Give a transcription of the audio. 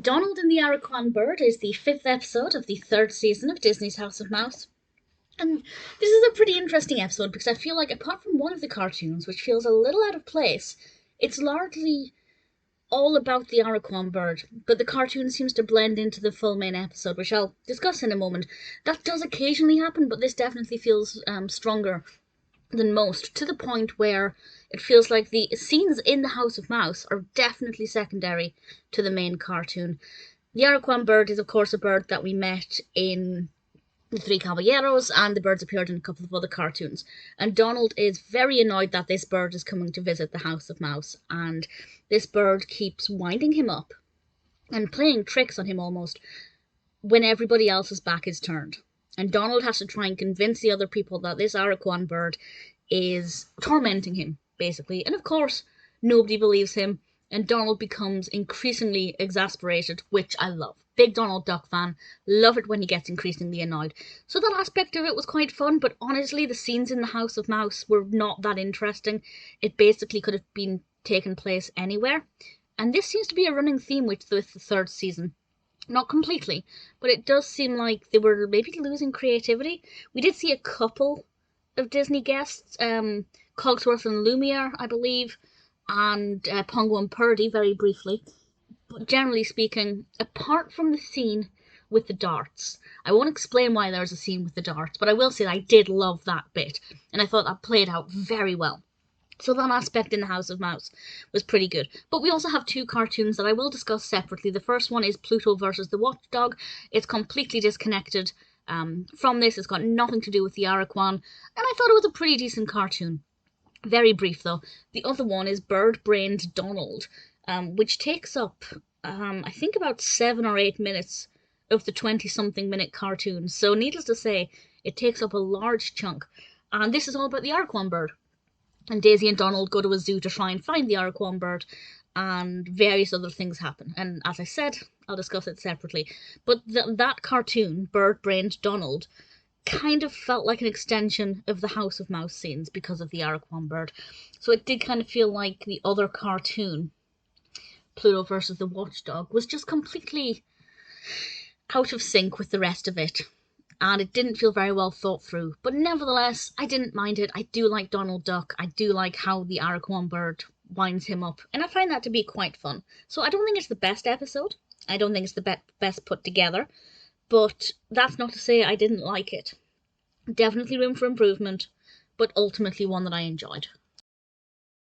Donald and the Aracuan Bird is the 5th episode of the 3rd season of Disney's House of Mouse. And this is a pretty interesting episode because I feel like, apart from one of the cartoons, which feels a little out of place, it's largely all about the Aracuan Bird, but the cartoon seems to blend into the full main episode, which I'll discuss in a moment. That does occasionally happen, but this definitely feels stronger than most, to the point where it feels like the scenes in the House of Mouse are definitely secondary to the main cartoon. The Aracuan Bird is, of course, a bird that we met in The Three Caballeros, and the birds appeared in a couple of other cartoons. And Donald is very annoyed that this bird is coming to visit the House of Mouse, and this bird keeps winding him up and playing tricks on him almost when everybody else's back is turned. And Donald has to try and convince the other people that this Aracuan bird is tormenting him, basically. And of course, nobody believes him, and Donald becomes increasingly exasperated, which I love. Big Donald Duck fan. Love it when he gets increasingly annoyed. So that aspect of it was quite fun, but honestly, the scenes in the House of Mouse were not that interesting. It basically could have been taken place anywhere. And this seems to be a running theme with the 3rd season. Not completely, but it does seem like they were maybe losing creativity. We did see a couple of Disney guests, Cogsworth and Lumiere, I believe, and Pongo and Purdy very briefly. But generally speaking, apart from the scene with the darts, I won't explain why there's a scene with the darts, but I will say that I did love that bit, and I thought that played out very well. So that aspect in the House of Mouse was pretty good. But we also have 2 cartoons that I will discuss separately. The first one is Pluto versus the Watchdog. It's completely disconnected from this. It's got nothing to do with the Aracuan, and I thought it was a pretty decent cartoon. Very brief, though. The other one is Bird-Brained Donald, which takes up, I think, about 7 or 8 minutes of the 20-something minute cartoon. So needless to say, it takes up a large chunk. And this is all about the Aracuan bird. And Daisy and Donald go to a zoo to try and find the Aracuan bird, and various other things happen. And as I said, I'll discuss it separately. But that cartoon, Bird-Brained Donald, kind of felt like an extension of the House of Mouse scenes because of the Aracuan bird. So it did kind of feel like the other cartoon, Pluto versus the Watchdog, was just completely out of sync with the rest of it. And it didn't feel very well thought through. But nevertheless, I didn't mind it. I do like Donald Duck. I do like how the Aracuan bird winds him up. And I find that to be quite fun. So I don't think it's the best episode. I don't think it's the best put together. But that's not to say I didn't like it. Definitely room for improvement, but ultimately one that I enjoyed.